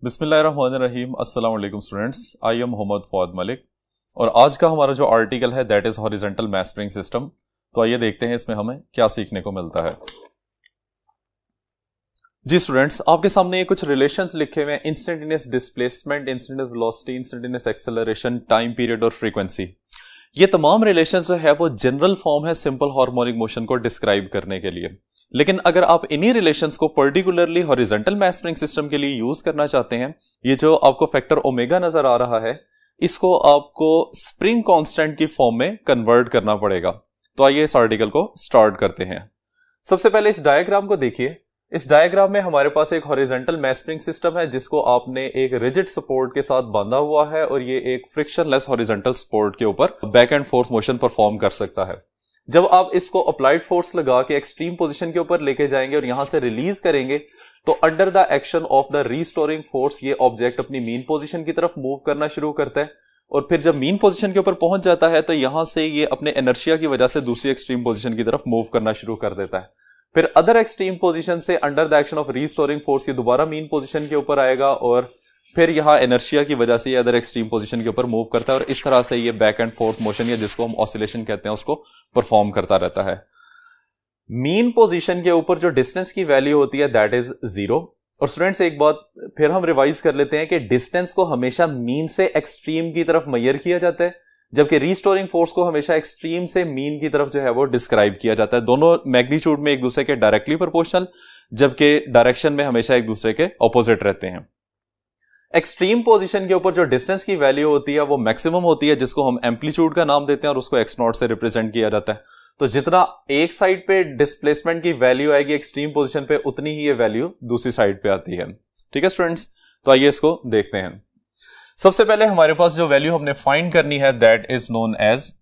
बिस्मिल्लाहिर्रहमानिर्रहीम। अस्सलाम वालेकुम students, I am Mohammad Fuad Malik और आज का हमारा जो आर्टिकल है that is horizontal mass spring system. तो आइए देखते हैं इसमें हमें क्या सीखने को मिलता है। जी स्टूडेंट्स, आपके सामने ये कुछ रिलेशंस लिखे हुए हैं, instantaneous displacement, instantaneous velocity, instantaneous acceleration, time period और फ्रीक्वेंसी। ये तमाम रिलेशंस जो है वो जनरल फॉर्म है सिंपल हार्मोनिक मोशन को डिस्क्राइब करने के लिए। लेकिन अगर आप इन्हीं रिलेशंस को particularly horizontal mass spring system के लिए यूज करना चाहते हैं, ये जो आपको फैक्टर ओमेगा नजर आ रहा है, इसको आपको स्प्रिंग कांस्टेंट की फॉर्म में कन्वर्ट करना पड़ेगा। तो आइए इस आर्टिकल को स्टार्ट करते हैं। सबसे पहले इस डायग्राम को देखिए। इस डायग्राम में हमारे पास एक हॉरिजॉन्टल मैस स्प्रिंग सिस्टम है जिसको आपने एक रिजिड सपोर्ट के साथ बांधा हुआ है और ये एक फ्रिक्शनलेस हॉरिजॉन्टल सपोर्ट के ऊपर back and fourth motion perform कर सकता है। जब आप इसको अप्लाइड फोर्स लगा के एक्सट्रीम पोजीशन के ऊपर लेके जाएंगे और यहां से रिलीज करेंगे तो under the action of the restoring force ये ऑब्जेक्ट अपनी मीन पोजीशन की तरफ मूव करना शुरू करता है और फिर जब मीन पोजीशन के ऊपर पहुंच जाता है तो यहां से ये अपने इनर्शिया की वजह से दूसरी एक्सट्रीम पोजीशन की तरफ मूव करना शुरू कर देता है। फिर अदर एक्सट्रीम पोजीशन से under the action of restoring force ये दोबारा मीन पोजीशन के ऊपर आएगा और फिर यहां इनर्शिया की वजह से ये अदर एक्सट्रीम पोजीशन के ऊपर मूव करता है और इस तरह से ये बैक एंड फोर्थ मोशन या जिसको हम ऑसिलेशन कहते हैं उसको परफॉर्म करता रहता है। मीन पोजीशन के ऊपर जो डिस्टेंस की वैल्यू होती है दैट इज 0। और स्टूडेंट्स एक बात फिर हम रिवाइज कर लेते हैं कि डिस्टेंस को हमेशा मीन से एक्सट्रीम की तरफ मेजर किया जाता है, जबकि रीस्टोरिंग फोर्स को हमेशा एक्सट्रीम से मीन की तरफ जो है वो डिस्क्राइब किया जाता है। दोनों मैग्नीट्यूड में एक दूसरे के डायरेक्टली प्रोपोर्शनल, जबकि डायरेक्शन में हमेशा एक दूसरे के ऑपोजिट रहते हैं। एक्सट्रीम पोजीशन के ऊपर जो डिस्टेंस की वैल्यू होती है वो मैक्सिमम होती है, जिसको हम एम्पलीट्यूड का नाम देते हैं और उसको एक्स नॉट से रिप्रेजेंट किया जाता है। तो जितना एक साइड पे डिस्प्लेसमेंट की वैल्यू आएगी एक्सट्रीम पोजीशन पे, उतनी ही ये वैल्यू दूसरी साइड पे आती है। ठीक है स्टूडेंट्स, तो आइए इसको देखते हैं। सबसे पहले हमारे पास जो वैल्यू हमने फाइंड करनी है that is known as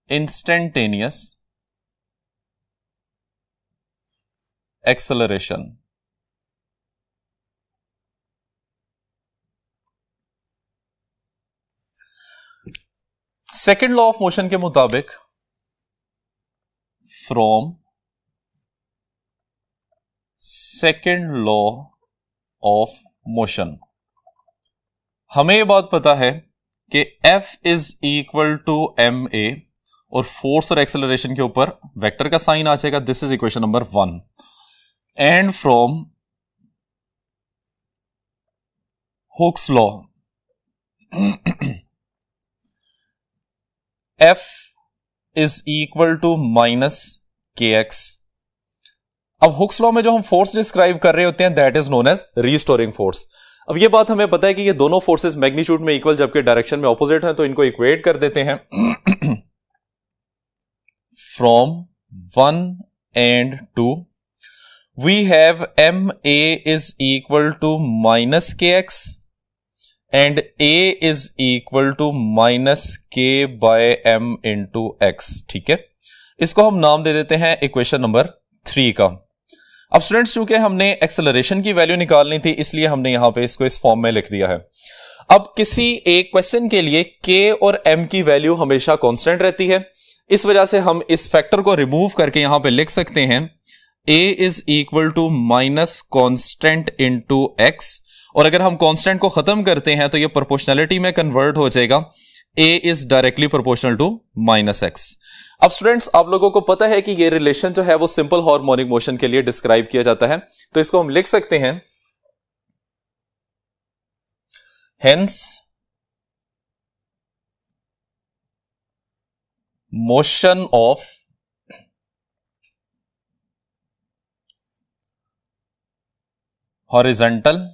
instantaneous acceleration. Second law of motion के मुताबिक from second law of motion हमें यह बात पता है कि F is equal to m a और फोर्स और एक्सेलरेशन के ऊपर वेक्टर का साइन आ जाएगा। This is equation number 1 and from Hooke's law F is equal to minus k x. अब हुक्स लॉ में जो हम फोर्स डिस्क्राइब कर रहे होते हैं that is known as restoring force. अब ये बात हमें पता है कि ये दोनों फोर्सेस मैग्नीट्यूड में इक्वल जबकि डायरेक्शन में ऑपोजिट हैं, तो इनको इक्वेट कर देते हैं। From 1 and 2 we have m A is equal to minus k x and a is equal to minus के बाय m इंटू एक्स। ठीक है, इसको हम नाम दे देते हैं इक्वेशन नंबर 3 का। अब स्टूडेंट्स चूंकि हमने एक्सेलरेशन की वैल्यू निकालनी थी इसलिए हमने यहां पे इसको इस फॉर्म में लिख दिया है। अब किसी एक क्वेश्चन के लिए k और m की वैल्यू हमेशा कांस्टेंट रहती है, इस वजह से हम इस फैक्टर को रिमूव करके यहां पे लिख सकते हैं a is equal to minus constant into x और अगर हम कांस्टेंट को खत्म करते हैं तो ये प्रोपोर्शनलिटी में कन्वर्ट हो जाएगा। a is directly proportional to minus x. अब स्टूडेंट्स आप लोगों को पता है कि ये रिलेशन जो है वो सिंपल हार्मोनिक मोशन के लिए डिस्क्राइब किया जाता है, तो इसको हम लिख सकते हैं hence motion of horizontal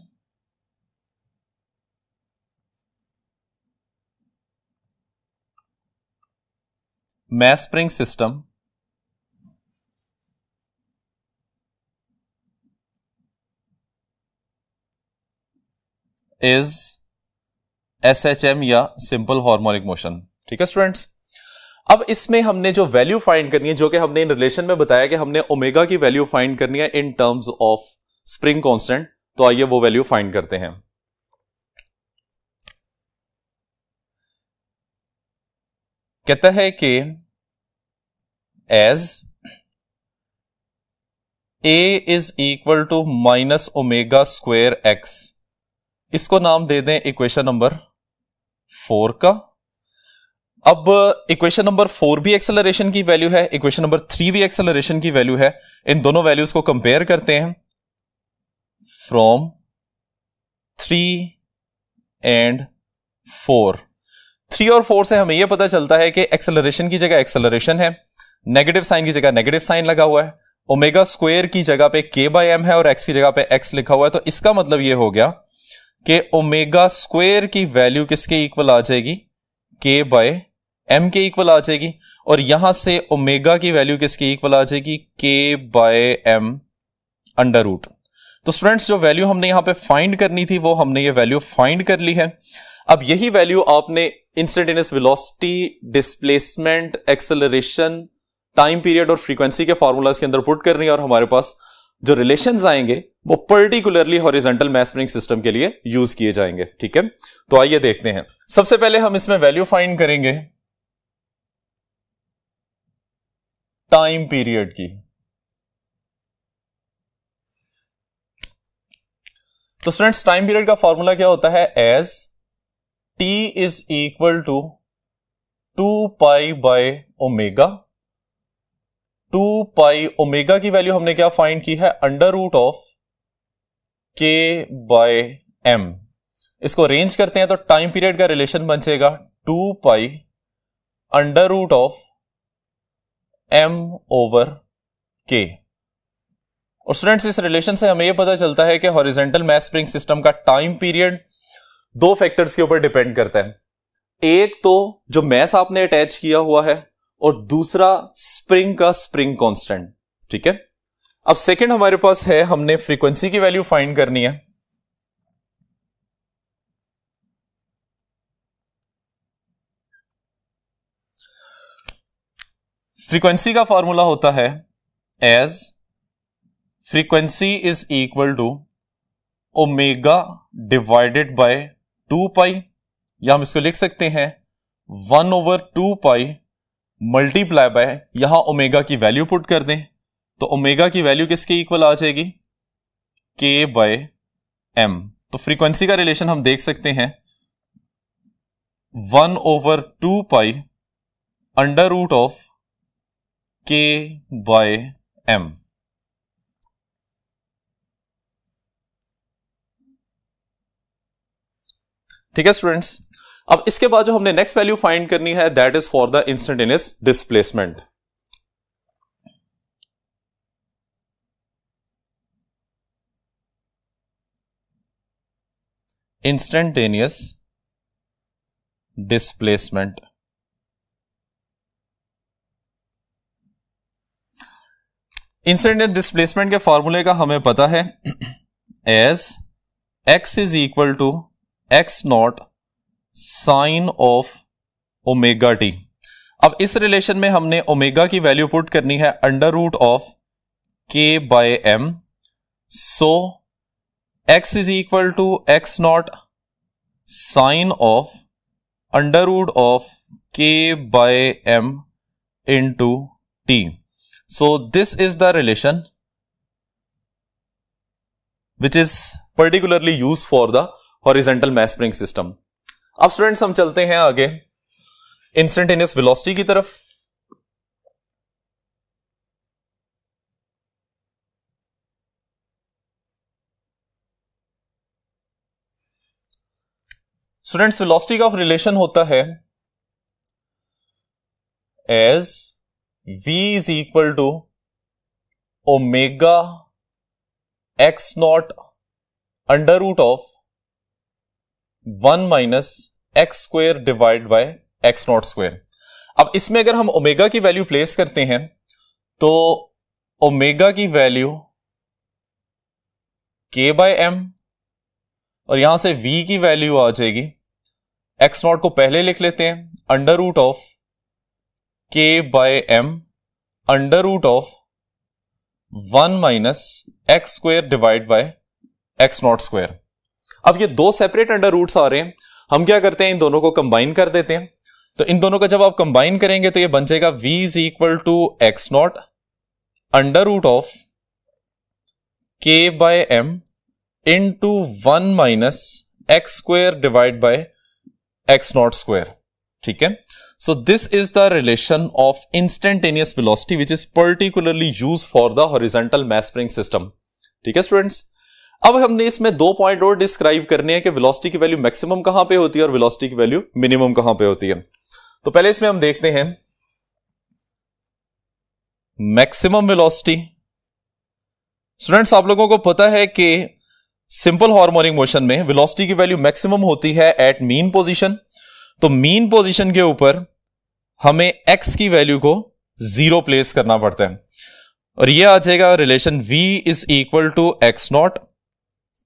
mass spring system is SHM या सिंपल हार्मोनिक मोशन। ठीक है स्टूडेंट्स, अब इसमें हमने जो वैल्यू फाइंड करनी है, जो कि हमने इन रिलेशन में बताया कि हमने ओमेगा की वैल्यू फाइंड करनी है in terms of spring constant, तो आइए वो वैल्यू फाइंड करते हैं। कहता है कि as a is equal to minus omega square x, इसको नाम दे दें इक्वेशन नंबर 4 का। अब इक्वेशन नंबर 4 भी एक्सेलरेशन की वैल्यू है, इक्वेशन नंबर 3 भी एक्सेलरेशन की वैल्यू है। इन दोनों वैल्यूज को कंपेयर करते हैं। फ्रॉम 3 एंड 4, 3 और 4 से हमें यह पता चलता है कि एक्सेलरेशन की जगह एक्सेलरेशन है, नेगेटिव साइन की जगह नेगेटिव साइन लगा हुआ है, ओमेगा स्क्वायर की जगह पे के बाय एम है और एक्स की जगह पे एक्स लिखा हुआ है। तो इसका मतलब यह हो गया कि ओमेगा स्क्वायर की वैल्यू किसके इक्वल आ जाएगी, के बाय एम के इक्वल आ जाएगी, और यहां से ओमेगा की वैल्यू किसके इक्वल आ जाएगी, k by m under root. तो स्टूडेंट्स जो वैल्यू हमने यहां पे फाइंड करनी थी वो हमने ये वैल्यू फाइंड कर ली है। अब यही वैल्यू आपने instantaneous velocity, displacement, acceleration, time period और फ्रीक्वेंसी के फॉर्मूलाज के अंदर पुट करनी है, और हमारे पास जो रिलेशंस आएंगे वो particularly horizontal mass spring system के लिए यूज किए जाएंगे। ठीक है, तो आइए देखते हैं। सबसे पहले हम इसमें वैल्यू फाइंड करेंगे टाइम पीरियड की। तो स्टूडेंट्स टाइम पीरियड का फॉर्मूला क्या होता है, as t is equal to 2 pi by omega. 2 pi omega की वैल्यू हमने क्या फाइंड की है, अंडर रूट ऑफ के बाय एम। इसको अरेंज करते हैं तो टाइम पीरियड का रिलेशन बन जाएगा 2 pi under root of m over k. और स्टूडेंट्स इस रिलेशन से हमें यह पता चलता है कि हॉरिजॉन्टल मास स्प्रिंग सिस्टम का टाइम पीरियड दो फैक्टर्स के ऊपर डिपेंड करता है। एक तो जो मैस आपने अटैच किया हुआ है, और दूसरा स्प्रिंग का स्प्रिंग कांस्टेंट। ठीक है, अब सेकंड हमारे पास है, हमने फ्रीक्वेंसी की वैल्यू फाइंड करनी है। फ्रीक्वेंसी का फॉर्मूला होता है as frequency is equal to omega divided by 2 pi, या हम इसको लिख सकते हैं 1 ओवर 2 पाई मल्टीप्लाई बाय, यहां ओमेगा की वैल्यू पुट कर दें तो ओमेगा की वैल्यू किसके इक्वल आ जाएगी, के बाय एम। तो फ्रीक्वेंसी का रिलेशन हम देख सकते हैं 1 over 2 pi under root of के बाय एम। ठीक है स्टूडेंट्स, अब इसके बाद जो हमने नेक्स्ट वैल्यू फाइंड करनी है that is for the instantaneous displacement. Instantaneous displacement. Instantaneous displacement के फॉर्मूले का हमें पता है as x is equal to x not sine of omega t. अब इस रिलेशन में हमने ओमेगा की वैल्यू पुट करनी है अंडर रूट ऑफ के by M. So X is equal to x not sine of under root of के by M into T. So this is the relation which is particularly use for the horizontal mass spring system. अब students हम चलते हैं आगे instantaneous velocity की तरफ। Students velocity का relation होता है as v is equal to omega x not under root of 1 minus x square divide by x not square. अब इसमें अगर हम ओमेगा की वैल्यू प्लेस करते हैं तो ओमेगा की वैल्यू के बाय एम, और यहां से v की वैल्यू आ जाएगी, एक्स नॉट को पहले लिख लेते हैं अंडर रूट ऑफ के by m under root of 1 minus x square divide by x not square. अब ये दो सेपरेट अंडर रूट्स आ रहे हैं, हम क्या करते हैं इन दोनों को कंबाइन कर देते हैं। तो इन दोनों का जब आप कंबाइन करेंगे तो ये बन जाएगा v is equal to x not under root of k by m into 1 minus x square divide by x not square. ठीक है, so this is the relation of instantaneous velocity which is particularly use for the horizontal mass spring system. ठीक है students, अब हमने इसमें 2 point और describe करने हैं कि वेलोसिटी की वैल्यू मैक्सिमम कहां पे होती है और वेलोसिटी की वैल्यू मिनिमम कहां पे होती है। तो पहले इसमें हम देखते हैं मैक्सिमम वेलोसिटी। स्टूडेंट्स, आप लोगों को पता है कि सिंपल हार्मोनिक मोशन में वेलोसिटी की वैल्यू मैक्सिमम होती है एट मीन पोजीशन। तो मीन पोजीशन के ऊपर हमें x की वैल्यू को 0 प्लेस करना पड़ता है और यह आ जाएगा relation v is equal to x not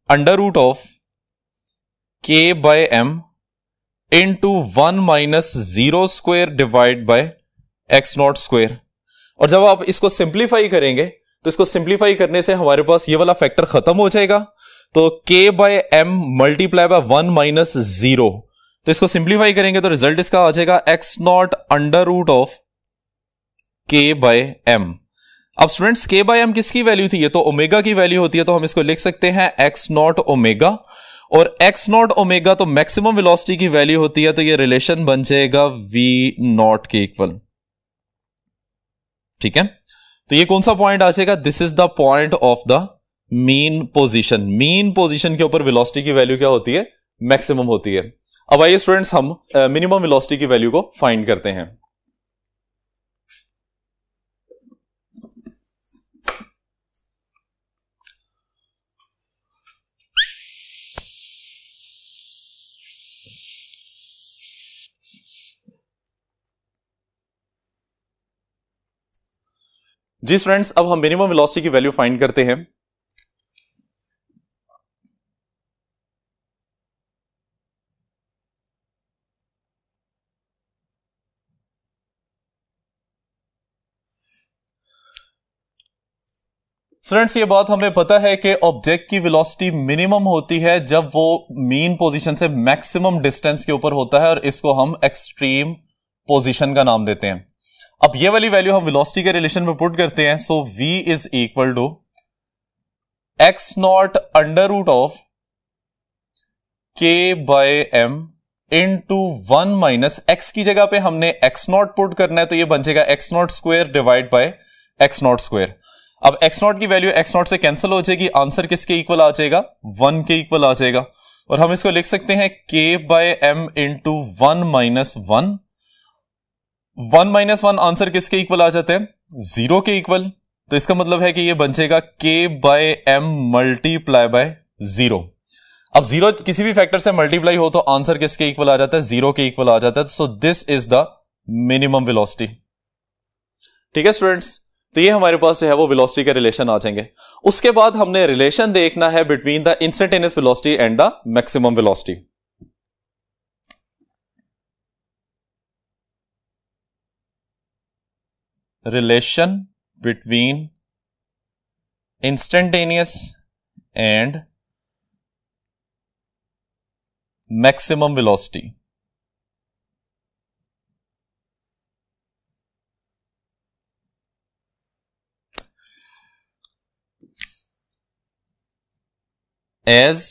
under root of k by m into 1 minus 0 square divide by x not square. और जब आप इसको सिंप्लीफाई करेंगे तो इसको सिंप्लीफाई करने से हमारे पास ये वाला फैक्टर खत्म हो जाएगा। तो k by m multiply by 1 minus 0, तो इसको सिंप्लीफाई करेंगे तो रिजल्ट इसका आ जाएगा x not under root of k by m। अब स्टूडेंट्स, k बाय m किसकी वैल्यू थी? ये तो ओमेगा की वैल्यू होती है, तो हम इसको लिख सकते हैं एक्स नॉट ओमेगा, और एक्स नॉट ओमेगा तो मैक्सिमम वेलोसिटी की वैल्यू होती है, तो ये रिलेशन बन जाएगा v नॉट के इक्वल। ठीक है, तो ये कौन सा पॉइंट आ जाएगा? This is the point of the mean position. Mean position के ऊपर वेलोसिटी की वैल्यू क्या होती है? मैक्सिमम होती है। अब आइए स्टूडेंट्स, हम मिनिमम वेलोसिटी की वैल्यू को फाइंड करते हैं। जी स्टूडेंट्स, अब हम मिनिमम वेलोसिटी की वैल्यू फाइंड करते हैं। स्टूडेंट्स, ये बात हमें पता है कि ऑब्जेक्ट की वेलोसिटी मिनिमम होती है जब वो मीन पोजीशन से मैक्सिमम डिस्टेंस के ऊपर होता है, और इसको हम एक्सट्रीम पोजीशन का नाम देते हैं। अब ये वाली वैल्यू हम वेलोसिटी के रिलेशन में पुट करते हैं। So v is equal to x not under root of k by m into 1 minus x की जगह पे हमने x नॉट पुट करना है, तो ये बन जाएगा x not square divide by x not square. अब x नॉट की वैल्यू x नॉट से कैंसिल हो जाएगी, आंसर किसके इक्वल आ जाएगा? 1 के इक्वल आ जाएगा, और हम इसको लिख सकते हैं k by m into 1 minus 1। 1 minus 1 answer किसके इक्वल आ जाते हैं? 0 के इक्वल। तो इसका मतलब है कि ये बन जाएगा k by m multiply by 0। अब 0 किसी भी फैक्टर से मल्टीप्लाई हो तो आंसर किसके इक्वल आ जाता है? 0 के इक्वल आ जाता है। So this is the minimum velocity. ठीक है स्टूडेंट्स, तो ये हमारे पास जो है वो वेलोसिटी के रिलेशन आ जाएंगे। उसके बाद हमने रिलेशन देखना है between the instantaneous velocity and the maximum velocity. Relation between instantaneous and maximum velocity. As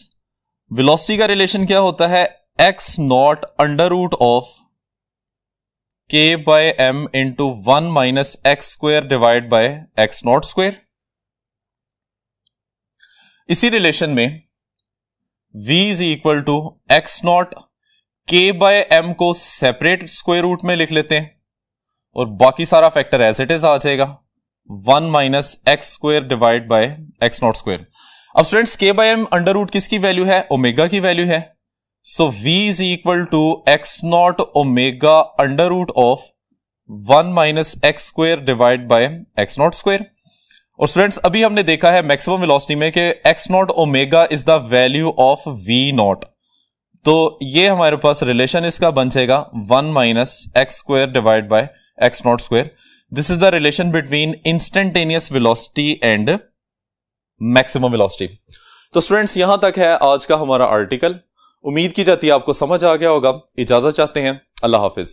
velocity का रिलेशन क्या होता है? X not under root of k by m into 1 minus x square divide by x not square. इसी relation में v is equal to x not k by m को separate square root में लिख लेते हैं, और बाकी सारा फैक्टर एज इट इज आ जाएगा 1 minus x square divide by x not square. अब students, k by m under root किसकी वैल्यू है? ओमेगा की वैल्यू है। So v is equal to x naught omega under root of 1 minus x square divide by x not square. और students, अभी हमने देखा है मैक्सिमम वेलोसिटी में कि X naught omega is the value of v naught, तो ये हमारे पास रिलेशन इसका बन जाएगा 1 minus x square divide by x naught square. This is the relation between instantaneous velocity and maximum velocity. तो स्टूडेंट्स, यहां तक है आज का हमारा आर्टिकल। उम्मीद की जाती है आपको समझ आ गया होगा। इजाजत चाहते हैं, अल्लाह हाफिज।